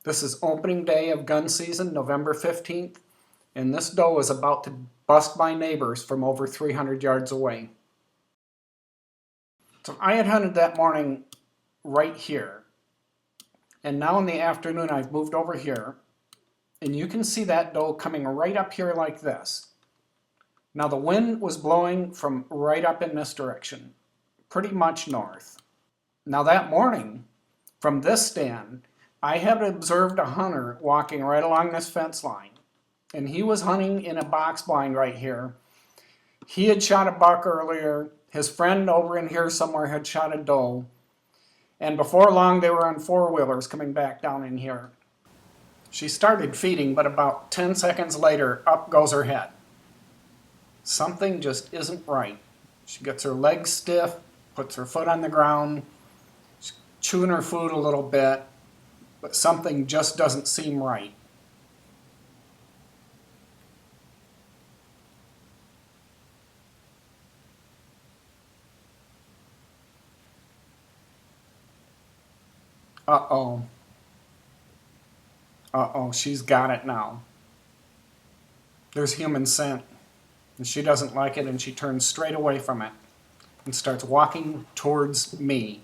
This is opening day of gun season, November 15th, and this doe is about to bust my neighbors from over 300 yards away. So I had hunted that morning right here, and now in the afternoon I've moved over here, and you can see that doe coming right up here like this. Now the wind was blowing from right up in this direction, pretty much north. Now that morning, from this stand, I had observed a hunter walking right along this fence line, and he was hunting in a box blind right here. He had shot a buck earlier. His friend over in here somewhere had shot a doe, and before long they were on four-wheelers coming back down in here. She started feeding, but about 10 seconds later, up goes her head. Something just isn't right. She gets her legs stiff, puts her foot on the ground, she's chewing her food a little bit, but something just doesn't seem right. Uh-oh. Uh-oh, she's got it now. There's human scent, and she doesn't like it, and she turns straight away from it and starts walking towards me.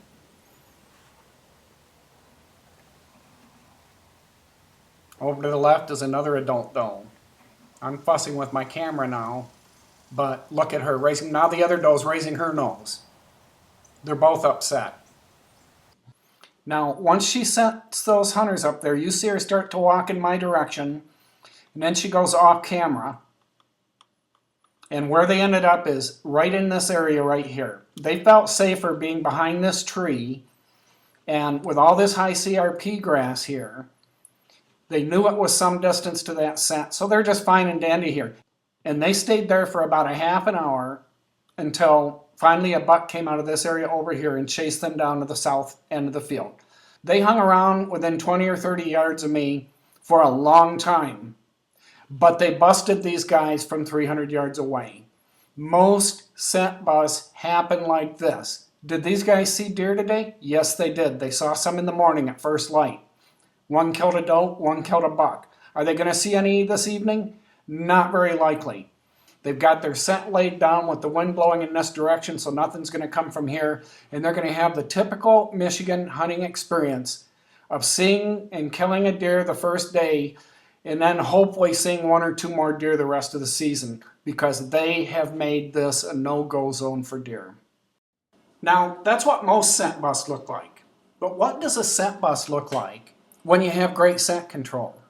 Over to the left is another adult doe. I'm fussing with my camera now, but look at her raising. Now the other doe's raising her nose. They're both upset. Now, once she sets those hunters up there, you see her start to walk in my direction, and then she goes off camera. And where they ended up is right in this area right here. They felt safer being behind this tree, and with all this high CRP grass here, they knew it was some distance to that scent, so they're just fine and dandy here. And they stayed there for about a half an hour until finally a buck came out of this area over here and chased them down to the south end of the field. They hung around within 20 or 30 yards of me for a long time, but they busted these guys from 300 yards away. Most scent busts happen like this. Did these guys see deer today? Yes, they did. They saw some in the morning at first light. One killed a doe, one killed a buck. Are they going to see any this evening? Not very likely. They've got their scent laid down with the wind blowing in this direction, so nothing's going to come from here. And they're going to have the typical Michigan hunting experience of seeing and killing a deer the first day, and then hopefully seeing one or two more deer the rest of the season, because they have made this a no-go zone for deer. Now, that's what most scent busts look like. But what does a scent bust look like when you have great scent control?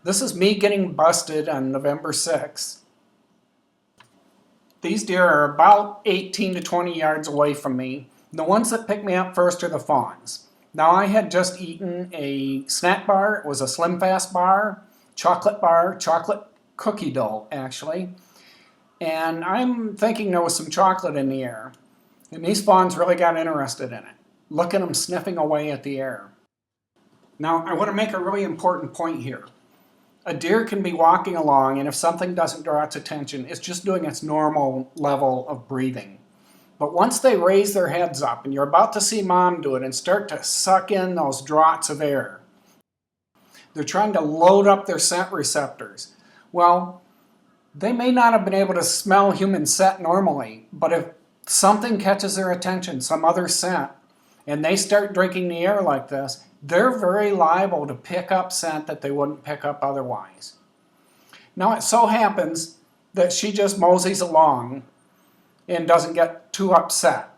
This is me getting busted on November 6th. These deer are about 18 to 20 yards away from me. The ones that pick me up first are the fawns. Now, I had just eaten a snack bar. It was a Slim Fast bar, chocolate cookie dough, actually. And I'm thinking there was some chocolate in the air. And these fawns really got interested in it. Look at them sniffing away at the air. Now, I want to make a really important point here. A deer can be walking along, and if something doesn't draw its attention, it's just doing its normal level of breathing. But once they raise their heads up, and you're about to see mom do it and start to suck in those draughts of air, they're trying to load up their scent receptors. Well, they may not have been able to smell human scent normally, but if something catches their attention, some other scent, and they start drinking the air like this, they're very liable to pick up scent that they wouldn't pick up otherwise. Now, it so happens that she just moseys along and doesn't get too upset.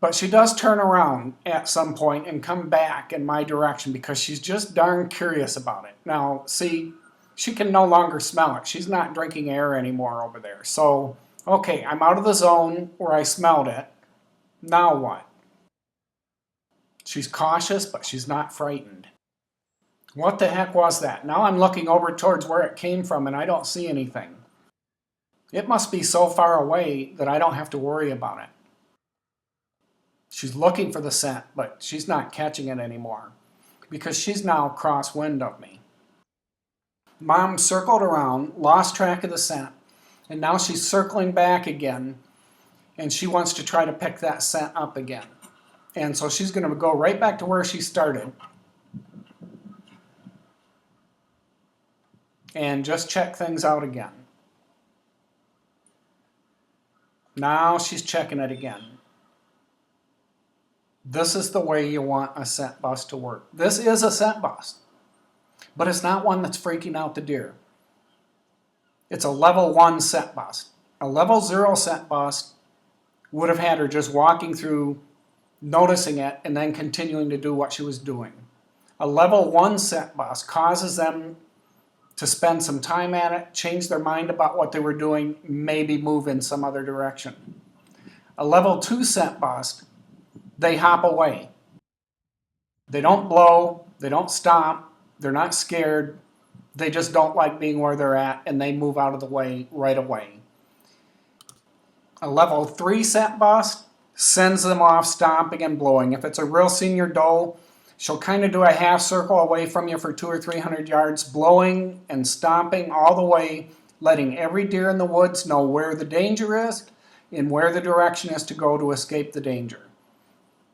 But she does turn around at some point and come back in my direction because she's just darn curious about it. Now, see, she can no longer smell it. She's not drinking air anymore over there. So, okay, I'm out of the zone where I smelled it. Now what? She's cautious, but she's not frightened. What the heck was that? Now I'm looking over towards where it came from and I don't see anything. It must be so far away that I don't have to worry about it. She's looking for the scent, but she's not catching it anymore because she's now crosswind of me. Mom circled around, lost track of the scent, and now she's circling back again, and she wants to try to pick that scent up again. And so she's going to go right back to where she started. and just check things out again. Now she's checking it again. This is the way you want a scent bust to work. This is a scent bust, but it's not one that's freaking out the deer. It's a level 1 scent bust. A level 0 scent bust would have had her just walking through, noticing it, and then continuing to do what she was doing. A level 1 scent bust causes them to spend some time at it, change their mind about what they were doing, maybe move in some other direction. A level 2 scent bust, they hop away. They don't blow, they don't stomp, they're not scared, they just don't like being where they're at, and they move out of the way right away. A level 3 scent bust sends them off stomping and blowing. If it's a real senior doe, she'll kind of do a half circle away from you for 200 or 300 yards, blowing and stomping all the way, letting every deer in the woods know where the danger is and where the direction is to go to escape the danger.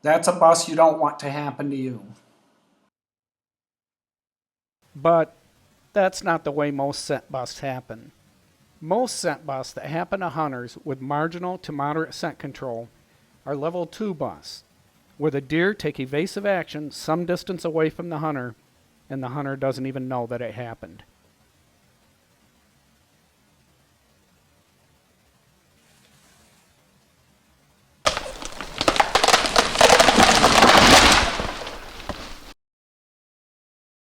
That's a bust you don't want to happen to you. But that's not the way most scent busts happen. Most scent busts that happen to hunters with marginal to moderate scent control are level 2 busts, where the deer take evasive action some distance away from the hunter, and the hunter doesn't even know that it happened.